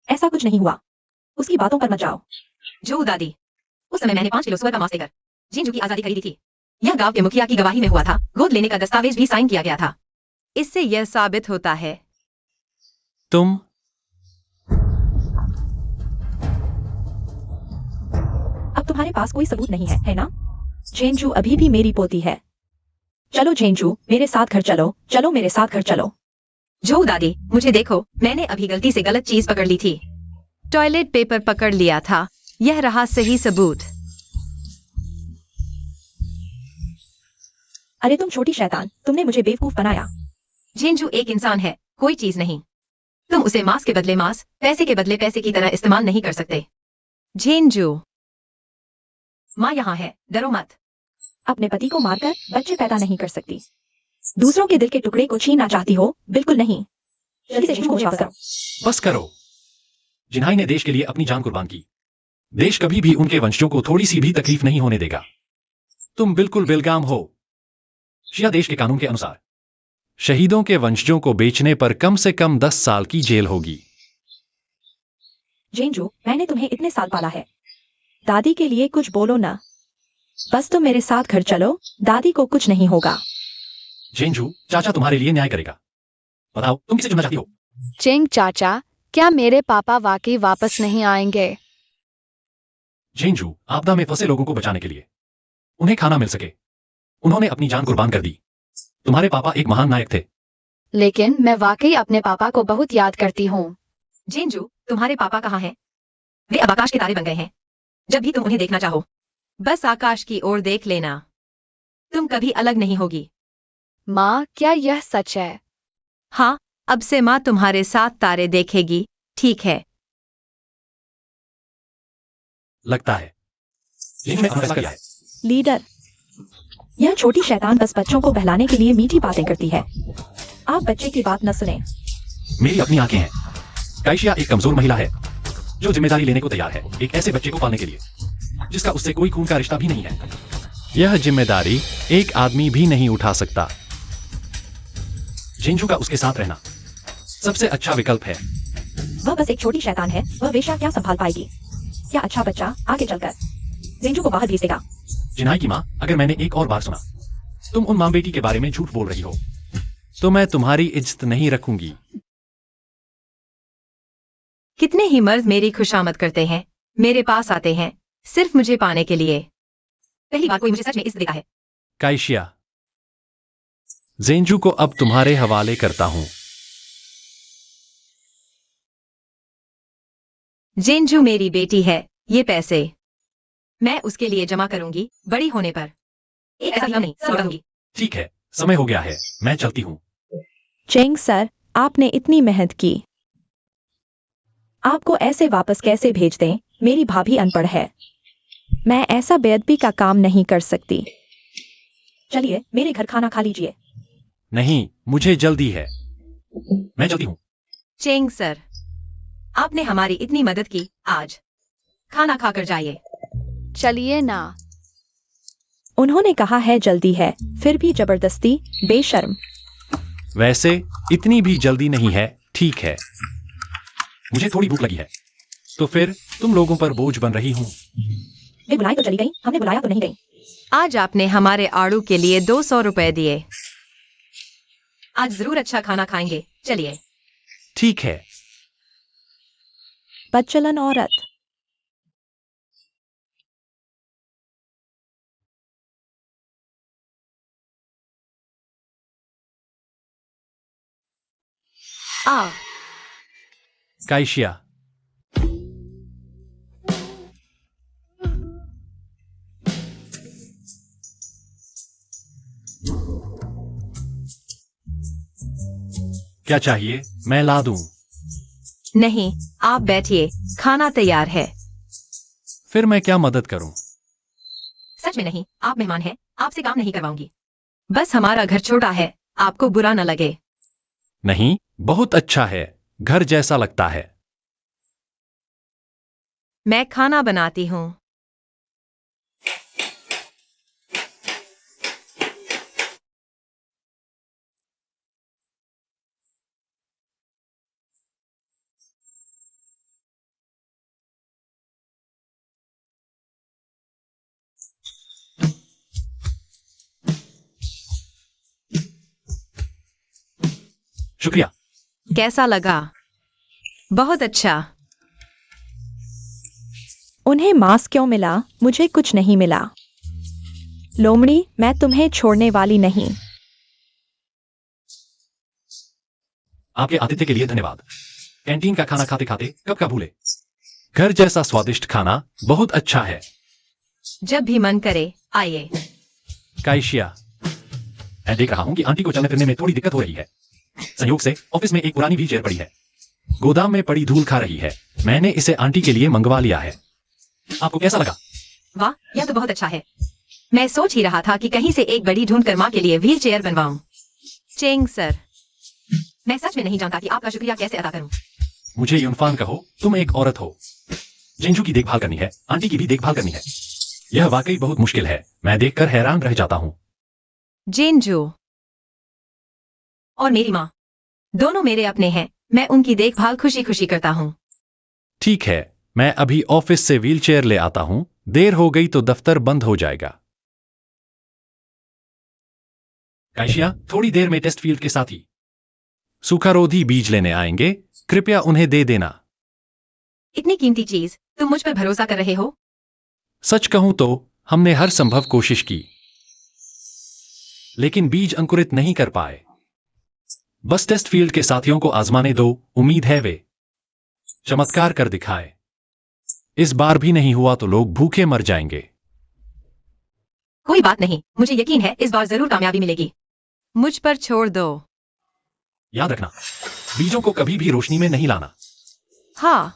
ऐसा कुछ नहीं हुआ, उसकी बातों पर मत जाओ। जो दादी, उस समय मैंने 5 किलो सुअर का मांस देकर झेंझू की आजादी खरीदी थी। यह गांव के मुखिया की गवाही में हुआ था। गोद लेने का दस्तावेज भी साइन किया गया था। इससे यह साबित होता है। तुम अब तुम्हारे पास कोई सबूत नहीं है, है ना? झेंझू अभी भी मेरी पोती है। चलो झेंझू, मेरे साथ घर चलो, चलो मेरे साथ घर चलो। जो दादी, मुझे देखो, मैंने अभी गलती से गलत चीज पकड़ ली थी। टॉयलेट पेपर पकड़ लिया था। यह रहा सही सबूत। अरे तुम छोटी शैतान, तुमने मुझे बेवकूफ बनाया। झेंझू एक इंसान है, कोई चीज नहीं। तुम उसे मांस के बदले मांस, पैसे के बदले पैसे की तरह इस्तेमाल नहीं कर सकते। झेंझू, माँ यहाँ है, डरो मत। अपने पति को मारकर बच्चे पैदा नहीं कर सकती। दूसरों के दिल के टुकड़े को छीनना चाहती हो? बिल्कुल नहीं। जल्दी से झेंझू को मुझे वापस करो। बस करो। जिन्हाई ने देश के लिए अपनी जान कुर्बान की। देश कभी भी उनके वंशजों को थोड़ी सी भी तकलीफ नहीं होने देगा। तुम बिल्कुल बेलगाम हो। शिया देश के कानून के अनुसार शहीदों के वंशजों को बेचने पर कम से कम 10 साल की जेल होगी। झेंझू, मैंने तुम्हें इतने साल पाला है। दादी के लिए कुछ बोलो ना। बस तुम मेरे साथ घर चलो, दादी को कुछ नहीं होगा। झेंझू, चाचा तुम्हारे लिए न्याय करेगा। बताओ, तुम किसे चुनना चाहती हो? चिंग चाचा, क्या मेरे पापा वाकई वापस नहीं आएंगे? झेंझू, आपदा में फंसे लोगों को बचाने के लिए उन्हें खाना मिल सके, उन्होंने अपनी जान कुर्बान कर दी। तुम्हारे पापा एक महान नायक थे। लेकिन मैं वाकई अपने पापा को बहुत याद करती हूँ। झेंझू, तुम्हारे पापा कहाँ हैं? वे अब आकाश के तारे बन गए हैं। जब भी तुम उन्हें देखना चाहो, बस आकाश की ओर देख लेना। तुम कभी अलग नहीं होगी। माँ, क्या यह सच है? हाँ, अब से माँ तुम्हारे साथ तारे देखेगी, ठीक है? लगता है झेंझू ने फैसला किया है। लीडर, यह छोटी शैतान बस बच्चों को बहलाने के लिए मीठी बातें करती है। आप बच्चे की बात न सुने। मेरी अपनी आंखें हैं। काइशिया एक कमजोर महिला है जो जिम्मेदारी लेने को तैयार है, एक ऐसे बच्चे को पालने के लिए जिसका उससे कोई खून का रिश्ता भी नहीं है। यह जिम्मेदारी एक आदमी भी नहीं उठा सकता। झेंझू का उसके साथ रहना सबसे अच्छा विकल्प है। वह बस एक छोटी शैतान है, वह वेश्या क्या संभाल पाएगी? क्या अच्छा बच्चा आगे चलकर झेंझू को बाहर भेज देगा? जिन्हाई की माँ, अगर मैंने एक और बार सुना तुम उन माँ बेटी के बारे में झूठ बोल रही हो, तो मैं तुम्हारी इज्जत नहीं रखूंगी। कितने ही मर्द मेरी खुशामद करते हैं, मेरे पास आते हैं सिर्फ मुझे पाने के लिए। पहली बार कोई मुझे सच में इज्जत देता है। काइशिया, झेंझू को अब तुम्हारे हवाले करता हूं। झेंझू मेरी बेटी है, ये पैसे मैं उसके लिए जमा करूंगी, बड़ी होने पर। एक ऐसा नहीं, सब करूंगी। ठीक है, समय हो गया है, मैं चलती हूँ। चेंग सर, आपने इतनी मेहनत की, आपको ऐसे वापस कैसे भेज दें? मेरी भाभी अनपढ़ है, मैं ऐसा बेअदबी का काम नहीं कर सकती। चलिए मेरे घर खाना खा लीजिए। नहीं, मुझे जल्दी है। मैं चलती हूँ। चेंग सर, आपने हमारी इतनी मदद की, आज खाना खाकर जाइए। चलिए ना। उन्होंने कहा है जल्दी है, फिर भी जबरदस्ती, बेशर्म। वैसे इतनी भी जल्दी नहीं है, ठीक है। मुझे थोड़ी भूख लगी है, तो फिर तुम लोगों पर बोझ बन रही हूँ। वे बुलाई तो चली गई, हमने बुलाया तो नहीं गई। आज आपने हमारे आड़ू के लिए 200 रुपए दिए। आज जरूर अच्छा खाना खाएंगे, चलिए। ठीक है। बदचलन औरत। आ काइशिया, क्या चाहिए? मैं ला दूं। नहीं, आप बैठिए, खाना तैयार है। फिर मैं क्या मदद करूं? सच में नहीं, आप मेहमान हैं, आपसे काम नहीं करवाऊंगी। बस हमारा घर छोटा है, आपको बुरा न लगे। नहीं, बहुत अच्छा है, घर जैसा लगता है। मैं खाना बनाती हूँ। शुक्रिया। कैसा लगा? बहुत अच्छा। उन्हें मांस क्यों मिला? मुझे कुछ नहीं मिला। लोमड़ी, मैं तुम्हें छोड़ने वाली नहीं। आपके आतिथ्य के लिए धन्यवाद। कैंटीन का खाना खाते खाते कब का भूले। घर जैसा स्वादिष्ट खाना बहुत अच्छा है। जब भी मन करे, आइए। काइशिया, मैं देख रहा हूं कि आंटी को चलने फिरने में थोड़ी दिक्कत हो रही है। संयोग से ऑफिस में एक पुरानी व्हील चेयर पड़ी है, गोदाम में पड़ी धूल खा रही है। मैंने इसे आंटी के लिए मंगवा लिया है। आपको कैसा लगा? वाह, यह तो बहुत अच्छा है। मैं सोच ही रहा था कि कहीं से एक बड़ी ढूंढ कर माँ के लिए व्हील चेयर बनवाऊं। चेंग सर, मैं सच में नहीं जानता कि आपका शुक्रिया कैसे अदा करूं। मुझे यूनफान कहो, तुम एक औरत हो। जिंजू की देखभाल करनी है, आंटी की भी देखभाल करनी है। यह वाकई बहुत मुश्किल है। मैं देखकर हैरान रह जाता हूँ। जिंजू और मेरी माँ दोनों मेरे अपने हैं। मैं उनकी देखभाल खुशी खुशी करता हूँ। ठीक है, मैं अभी ऑफिस से व्हीलचेयर ले आता हूँ। देर हो गई तो दफ्तर बंद हो जाएगा। काइशिया, थोड़ी देर में टेस्ट फील्ड के साथी सूखारोधी बीज लेने आएंगे। कृपया उन्हें दे देना। इतनी कीमती चीज, तुम मुझ पर भरोसा कर रहे हो? सच कहूं तो हमने हर संभव कोशिश की, लेकिन बीज अंकुरित नहीं कर पाए। बस टेस्ट फील्ड के साथियों को आजमाने दो, उम्मीद है वे चमत्कार कर दिखाए। इस बार भी नहीं हुआ तो लोग भूखे मर जाएंगे। कोई बात नहीं, मुझे यकीन है इस बार जरूर कामयाबी मिलेगी। मुझ पर छोड़ दो। याद रखना, बीजों को कभी भी रोशनी में नहीं लाना। हाँ,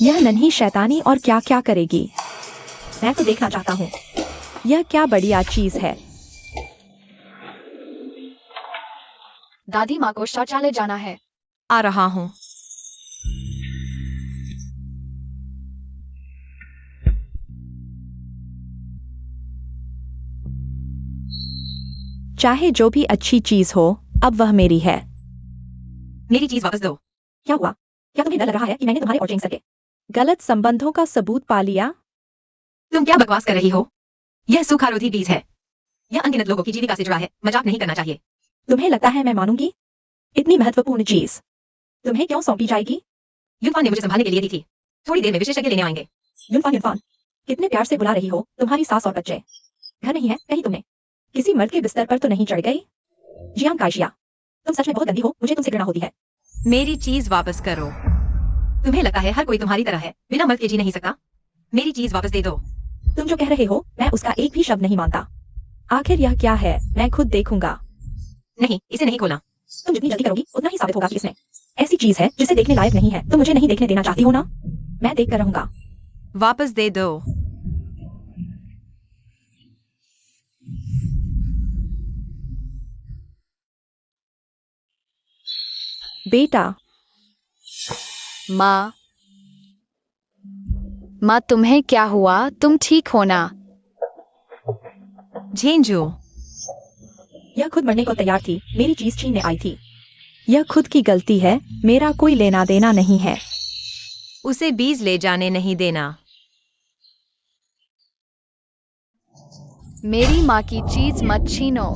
यह नन्ही शैतानी और क्या क्या करेगी? मैं तो देखना चाहता हूँ। यह क्या बढ़िया चीज है। दादी माँ को शौचालय जाना है। आ रहा हूँ। चाहे जो भी अच्छी चीज हो, अब वह मेरी है। मेरी चीज वापस दो। क्या हुआ? क्या तुम्हें डर लग रहा है कि मैंने तुम्हारे और चेंग सके गलत संबंधों का सबूत पा लिया? तुम क्या बकवास कर रही हो? यह सूखारोधी बीज है। यह अनगिनत लोगों की जीविका से जुड़ा है। मजाक नहीं करना चाहिए। तुम्हें लगता है मैं मानूंगी? इतनी महत्वपूर्ण चीज तुम्हें क्यों सौंपी जाएगी? यूनफान ने मुझे संभालने के लिए दी थी। थोड़ी देर में विशेषज्ञ लेने आएंगे। यूनफान, यूनफान, कितने प्यार से बुला रही हो। तुम्हारी सास और बच्चे घर नहीं है? कहीं तुमने किसी मर्द के बिस्तर पर तो नहीं चढ़ गई? जी हाँ काशिया, तुम सच में बहुत गंदी हो। मुझे तुमसे घृणा होती है। मेरी चीज वापस करो। तुम्हें लगता है हर कोई तुम्हारी तरह है, बिना मर्द के जी नहीं सकता? मेरी चीज वापस दे दो। तुम जो कह रहे हो मैं उसका एक भी शब्द नहीं मानता। आखिर यह क्या है? मैं खुद देखूंगा। नहीं, इसे नहीं खोलना। तुम जितनी जल्दी करोगी उतना ही साबित होगा कि इसमें ऐसी चीज है जिसे देखने लायक नहीं है। तुम मुझे नहीं देखने देना चाहती हो ना? मैं देख कर रहूंगा। वापस दे दो। बेटा, माँ। माँ, तुम्हें क्या हुआ? तुम ठीक हो ना? झेंझू, यह खुद मरने को तैयार थी, मेरी चीज छीनने आई थी। यह खुद की गलती है, मेरा कोई लेना देना नहीं है। उसे बीज ले जाने नहीं देना। मेरी माँ की चीज मत छीनो।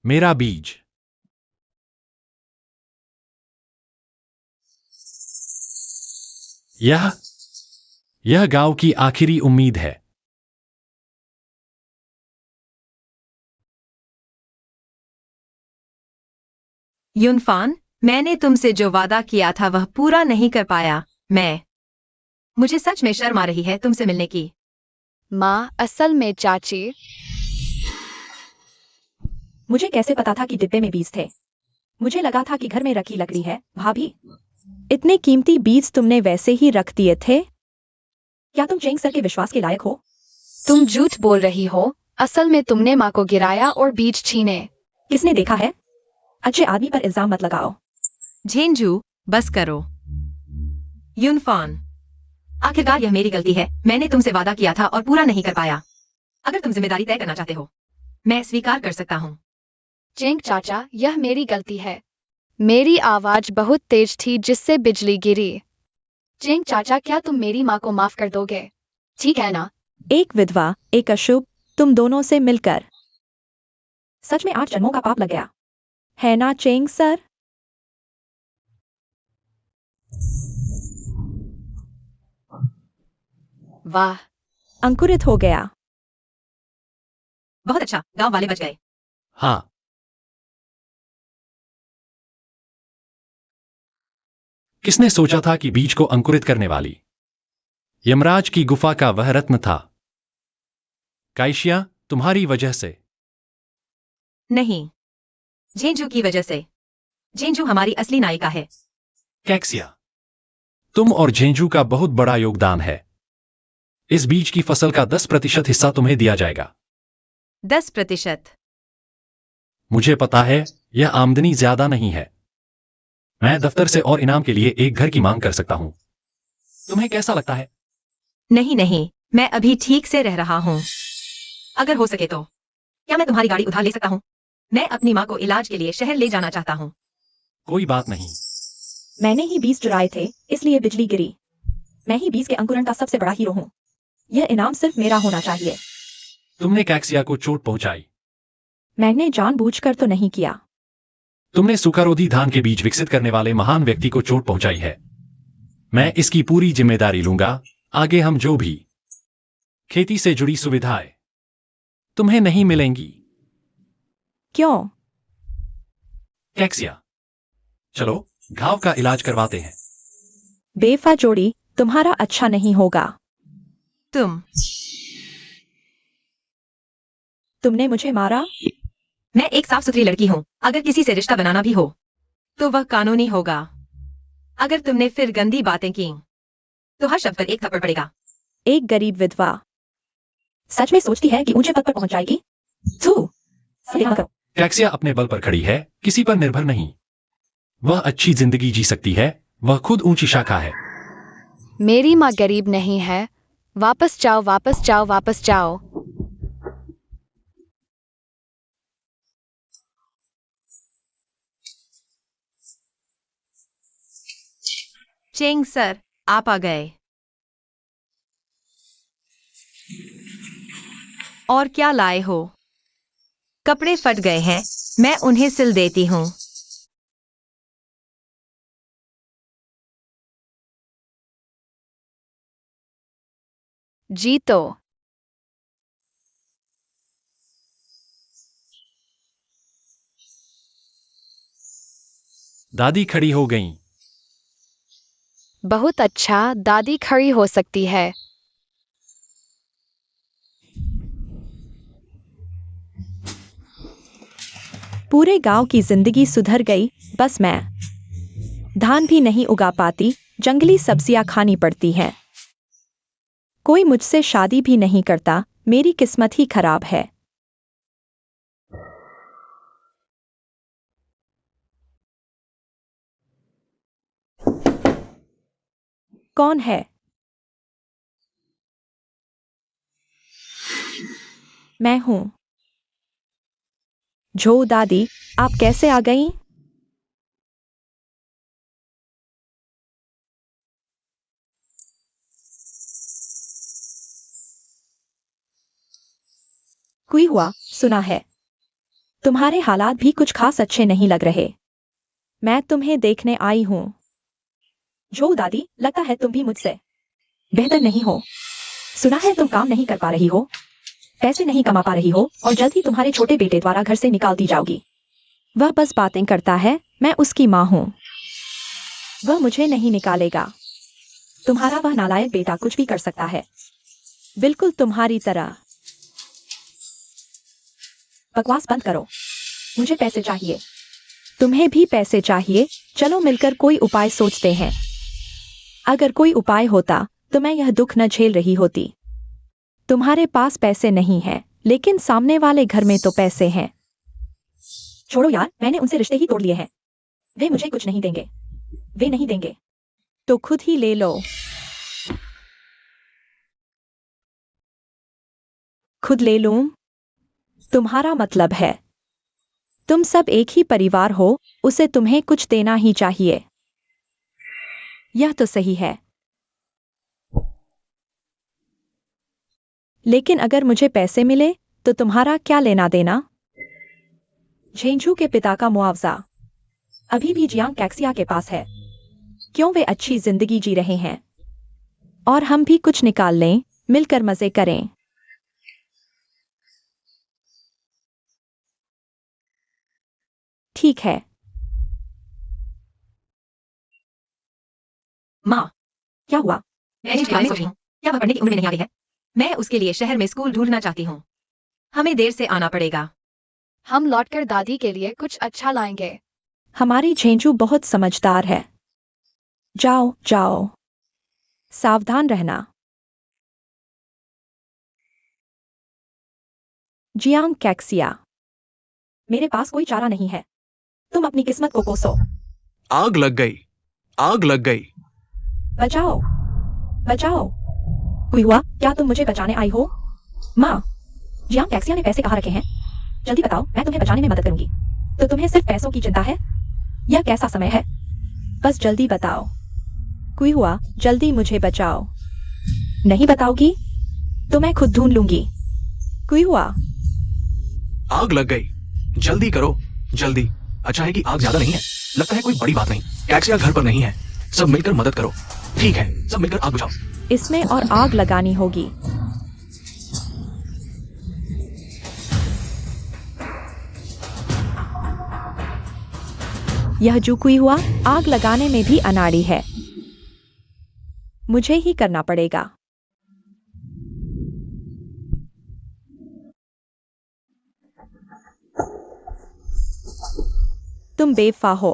मेरा बीज। यह गांव की आखिरी उम्मीद है। यूनफान, मैंने तुमसे जो वादा किया था वह पूरा नहीं कर पाया। मुझे सच में शर्म आ रही है तुमसे मिलने की। माँ, असल में चाची। मुझे कैसे पता था कि डिब्बे में बीज थे? मुझे लगा था कि घर में रखी लकड़ी है। भाभी, इतने कीमती बीज तुमने वैसे ही रख दिए थे? क्या तुम चेंग सर के विश्वास के लायक हो? तुम झूठ बोल रही हो। असल में तुमने माँ को गिराया और बीज छीने। किसने देखा है? अच्छे आदमी पर इल्जाम मत लगाओ। झेंझू, बस करो। यूनफान, आखिरकार यह मेरी गलती है। मैंने तुमसे वादा किया था और पूरा नहीं कर पाया। अगर तुम जिम्मेदारी तय करना चाहते हो, मैं स्वीकार कर सकता हूँ। चेंग चाचा, यह मेरी गलती है। मेरी आवाज बहुत तेज थी जिससे बिजली गिरी। चेंग चाचा, क्या तुम मेरी माँ को माफ कर दोगे? ठीक है ना? एक विधवा, एक अशुभ, तुम दोनों से मिलकर सच में 8 जन्मों का पाप लग गया है ना चेंग सर? वाह, अंकुरित हो गया। बहुत अच्छा, गांव वाले बच गए। हाँ, किसने सोचा था कि बीज को अंकुरित करने वाली यमराज की गुफा का वह रत्न था? काइशिया, तुम्हारी वजह से। नहीं, झेंझू की वजह से। झेंझू हमारी असली नायिका है। कैक्सिया, तुम और झेंझू का बहुत बड़ा योगदान है। इस बीज की फसल का 10% हिस्सा तुम्हें दिया जाएगा। 10%? मुझे पता है, यह आमदनी ज्यादा नहीं है। मैं दफ्तर से और इनाम के लिए एक घर की मांग कर सकता हूं। तुम्हें कैसा लगता है? नहीं नहीं, मैं अभी ठीक से रह रहा हूँ। अगर हो सके तो क्या मैं तुम्हारी गाड़ी उधार ले सकता हूँ? मैं अपनी माँ को इलाज के लिए शहर ले जाना चाहता हूँ। कोई बात नहीं। मैंने ही बीज चुराए थे, इसलिए बिजली गिरी। मैं ही बीज के अंकुरण का सबसे बड़ा हीरो हूँ। यह इनाम सिर्फ मेरा होना चाहिए। तुमने कैक्सिया को चोट पहुंचाई। मैंने जानबूझकर तो नहीं किया। तुमने सूखारोधी धान के बीज विकसित करने वाले महान व्यक्ति को चोट पहुंचाई है। मैं इसकी पूरी जिम्मेदारी लूंगा। आगे हम जो भी खेती से जुड़ी सुविधाएं तुम्हें नहीं मिलेंगी। क्यों? कैक्सिया, चलो घाव का इलाज करवाते हैं। बेफा जोड़ी, तुम्हारा अच्छा नहीं होगा। तुमने मुझे मारा। मैं एक साफ सुथरी लड़की हूँ। अगर किसी से रिश्ता बनाना भी हो तो वह कानूनी होगा। अगर तुमने फिर गंदी बातें की तो हर शब्द पर एक थप्पड़ पड़ेगा। एक गरीब विधवा सच में सोचती है कि ऊंचे पद पर पहुंच जाएगी? थू। कैक्सिया अपने बल पर खड़ी है, किसी पर निर्भर नहीं। वह अच्छी जिंदगी जी सकती है। वह खुद ऊंची शाखा है। मेरी माँ गरीब नहीं है। वापस जाओ, वापस जाओ, वापस जाओ। चेंग सर, आप आ गए। और क्या लाए हो? कपड़े फट गए हैं, मैं उन्हें सिल देती हूँ। जी तो। दादी खड़ी हो गईं। बहुत अच्छा, दादी खड़ी हो सकती है। पूरे गांव की जिंदगी सुधर गई। बस मैं धान भी नहीं उगा पाती, जंगली सब्जियां खानी पड़ती हैं। कोई मुझसे शादी भी नहीं करता, मेरी किस्मत ही खराब है। कौन है? मैं हूं। जो दादी, आप कैसे आ गईं? कोई हुआ, सुना है। तुम्हारे हालात भी कुछ खास अच्छे नहीं लग रहे। मैं तुम्हें देखने आई हूं। जो दादी, लगता है तुम भी मुझसे बेहतर नहीं हो। सुना है तुम काम नहीं कर पा रही हो, पैसे नहीं कमा पा रही हो और जल्द ही तुम्हारे छोटे बेटे द्वारा घर से निकाल दी जाओगी। वह बस बातें करता है, मैं उसकी माँ हूं। वह मुझे नहीं निकालेगा। तुम्हारा वह नालायक बेटा कुछ भी कर सकता है, बिल्कुल तुम्हारी तरह। बकवास बंद करो। मुझे पैसे चाहिए। तुम्हें भी पैसे चाहिए? चलो मिलकर कोई उपाय सोचते हैं। अगर कोई उपाय होता तो मैं यह दुख न झेल रही होती। तुम्हारे पास पैसे नहीं हैं, लेकिन सामने वाले घर में तो पैसे हैं। छोड़ो यार, मैंने उनसे रिश्ते ही तोड़ लिए हैं। वे मुझे कुछ नहीं देंगे। वे नहीं देंगे तो खुद ही ले लो। खुद ले लूं? तुम्हारा मतलब है तुम सब एक ही परिवार हो, उसे तुम्हें कुछ देना ही चाहिए। यह तो सही है, लेकिन अगर मुझे पैसे मिले तो तुम्हारा क्या लेना देना? झेंझू के पिता का मुआवजा अभी भी जियांग कैक्सिया के पास है। क्यों? वे अच्छी जिंदगी जी रहे हैं और हम भी कुछ निकाल लें, मिलकर मजे करें। ठीक है। माँ, क्या हुआ? मैं इस बारे में सोच रही हूँ, क्या वह पढ़ने की उम्र में नहीं आ गई है? मैं उसके लिए शहर में स्कूल ढूंढना चाहती हूँ। हमें देर से आना पड़ेगा। हम लौटकर दादी के लिए कुछ अच्छा लाएंगे। हमारी झेंझू बहुत समझदार है। जाओ जाओ, सावधान रहना। जियांग कैक्सिया, मेरे पास कोई चारा नहीं है। तुम अपनी किस्मत को कोसो। आग लग गई, आग लग गई। बचाओ, बचाओ। कोई हुआ? क्या तुम मुझे बचाने आई हो? माँ, जियांग कैक्सिया ने पैसे कहाँ रखे हैं? जल्दी बताओ, मैं तुम्हें बचाने में मदद करूंगी। तो तुम्हें सिर्फ पैसों की चिंता है? यह कैसा समय है? बस जल्दी बताओ। कोई हुआ, जल्दी मुझे बचाओ। नहीं बताओगी तो मैं खुद ढूंढ लूंगी। कोई हुआ? आग लग गई, जल्दी करो, जल्दी। अच्छा है कि आग ज्यादा नहीं है, लगता है कोई बड़ी बात नहीं। कैक्सिया घर पर नहीं है, सब मिलकर मदद करो। ठीक है, सब मिलकर आग बुझाओ। इसमें और आग लगानी होगी। यह जो कोई हुआ, आग लगाने में भी अनाड़ी है। मुझे ही करना पड़ेगा। तुम बेवफा हो।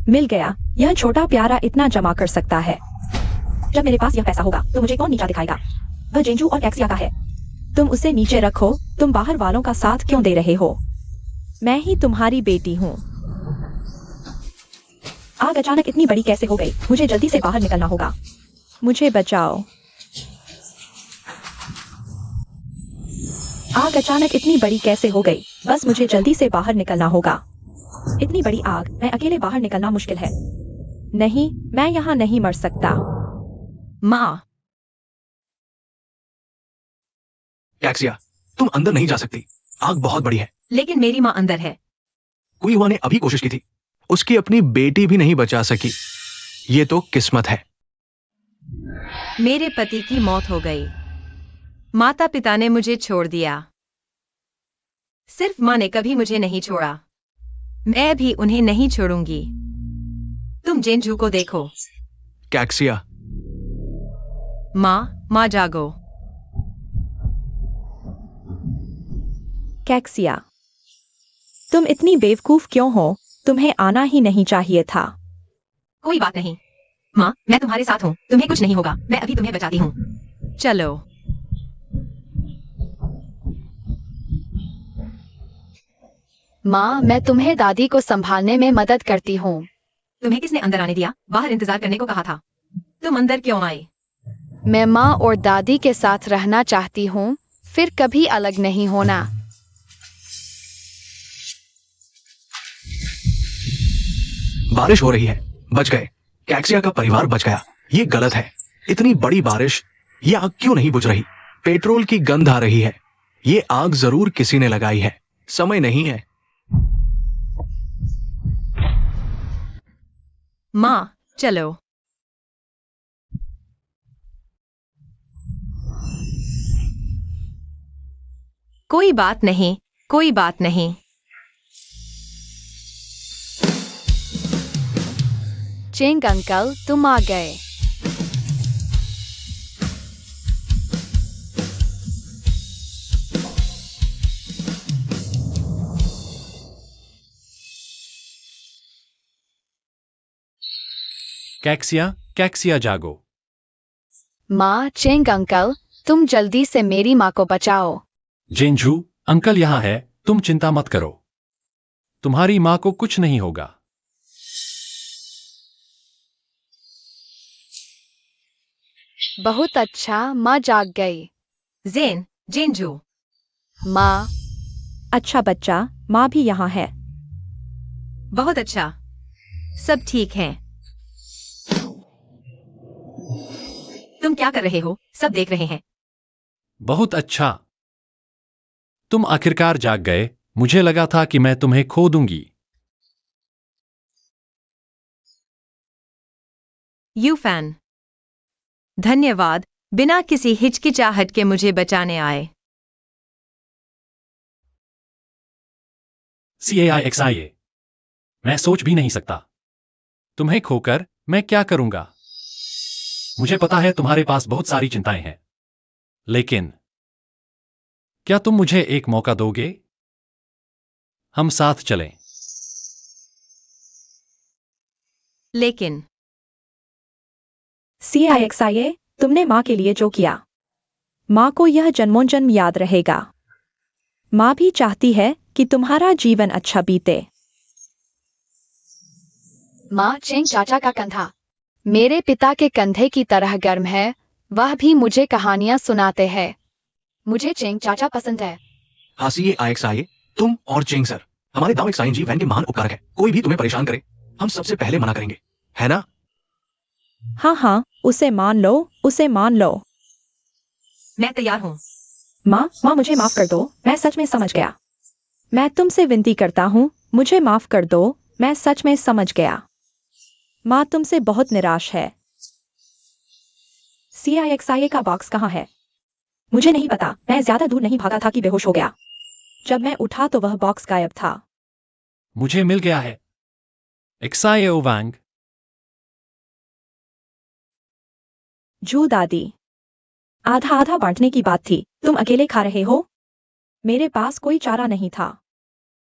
मिल गया। यह छोटा प्यारा इतना जमा कर सकता है। जब मेरे पास यह पैसा होगा तो मुझे कौन नीचा दिखाएगा? वह जेंजू और कैक्सिया का है। तुम उसे नीचे रखो। तुम बाहर वालों का साथ क्यों दे रहे हो? मैं ही तुम्हारी बेटी हूँ। आग अचानक इतनी बड़ी कैसे हो गई? मुझे जल्दी से बाहर निकलना होगा। मुझे बचाओ। आग अचानक इतनी बड़ी कैसे हो गई? बस मुझे जल्दी से बाहर निकलना होगा। इतनी बड़ी आग, मैं अकेले बाहर निकलना मुश्किल है। नहीं, मैं यहाँ नहीं मर सकता। माँ, कैक्सिया, तुम अंदर नहीं जा सकती, आग बहुत बड़ी है। लेकिन मेरी माँ अंदर है। कोई हुआ ने अभी कोशिश की थी, उसकी अपनी बेटी भी नहीं बचा सकी। ये तो किस्मत है। मेरे पति की मौत हो गई। माता पिता ने मुझे छोड़ दिया। सिर्फ माँ ने कभी मुझे नहीं छोड़ा। मैं भी उन्हें नहीं छोड़ूंगी। तुम जेंजू को देखो। कैक्सिया, माँ जागो। कैक्सिया, तुम इतनी बेवकूफ क्यों हो? तुम्हें आना ही नहीं चाहिए था। कोई बात नहीं, माँ, मैं तुम्हारे साथ हूँ, तुम्हें कुछ नहीं होगा, मैं अभी तुम्हें बचाती हूँ। चलो। माँ, मैं तुम्हें दादी को संभालने में मदद करती हूँ। तुम्हें किसने अंदर आने दिया? बाहर इंतजार करने को कहा था। तुम अंदर क्यों आई? मैं माँ और दादी के साथ रहना चाहती हूँ, फिर कभी अलग नहीं होना। बारिश हो रही है, बच गए। कैक्सिया का परिवार बच गया। ये गलत है। इतनी बड़ी बारिश, ये आग क्यों नहीं बुझ रही? पेट्रोल की गंध आ रही है। ये आग जरूर किसी ने लगाई है। समय नहीं है। माँ, चलो। कोई बात नहीं, कोई बात नहीं। चिंग अंकल, तुम आ गए। कैक्सिया, कैक्सिया जागो। माँ, चिंग अंकल, तुम जल्दी से मेरी माँ को बचाओ। जेंजू, अंकल यहाँ है, तुम चिंता मत करो। तुम्हारी माँ को कुछ नहीं होगा। बहुत अच्छा, माँ जाग गई। जेन, जेंजू। माँ, अच्छा बच्चा, माँ भी यहाँ है। बहुत अच्छा। सब ठीक है। तुम क्या कर रहे हो? सब देख रहे हैं। बहुत अच्छा। तुम आखिरकार जाग गए। मुझे लगा था कि मैं तुम्हें खो दूंगी। यूफैन, धन्यवाद, बिना किसी हिचकिचाहट के मुझे बचाने आए। CAIXIA, मैं सोच भी नहीं सकता। तुम्हें खोकर मैं क्या करूंगा? मुझे पता है तुम्हारे पास बहुत सारी चिंताएं हैं, लेकिन क्या तुम मुझे एक मौका दोगे? हम साथ चलें। लेकिन CIXIA, तुमने माँ के लिए जो किया, माँ को यह जन्मों-जन्म याद रहेगा। माँ भी चाहती है कि तुम्हारा जीवन अच्छा बीते। माँ, चिंग चाचा का कंधा मेरे पिता के कंधे की तरह गर्म है। वह भी मुझे कहानियां सुनाते हैं। मुझे चिंग चाचा पसंद है। हाँ, CAIXIA, तुम और चिंग सर, हमारे दाव एक जी वैन के महान उपकारक है। कोई भी तुम्हें परेशान करे, हम सबसे पहले मना करेंगे, है ना? हाँ हाँ, उसे मान लो, उसे मान लो। मैं तैयार हूँ। माँ मुझे माफ कर दो, मैं सच में समझ गया। मैं तुमसे विनती करता हूँ, मुझे माफ कर दो, मैं सच में समझ गया। माँ तुमसे बहुत निराश है। CIXIA का बॉक्स कहाँ है? मुझे नहीं पता, मैं ज्यादा दूर नहीं भागा था कि बेहोश हो गया। जब मैं उठा तो वह बॉक्स गायब था। मुझे मिल गया है। XIA ओवांग। जू दादी, आधा आधा बांटने की बात थी, तुम अकेले खा रहे हो? मेरे पास कोई चारा नहीं था।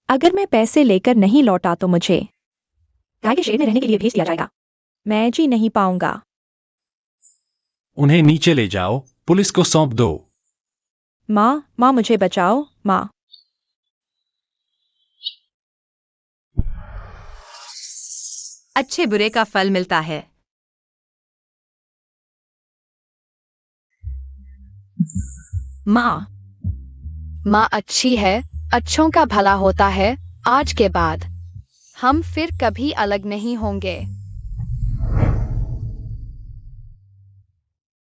अगर मैं पैसे लेकर नहीं लौटा तो मुझे गाय के शेड में रहने के लिए भेज दिया जाएगा। मैं जी नहीं पाऊंगा। उन्हें नीचे ले जाओ, पुलिस को सौंप दो। माँ मुझे बचाओ, माँ। अच्छे बुरे का फल मिलता है। माँ, माँ अच्छी है, अच्छों का भला होता है। आज के बाद हम फिर कभी अलग नहीं होंगे।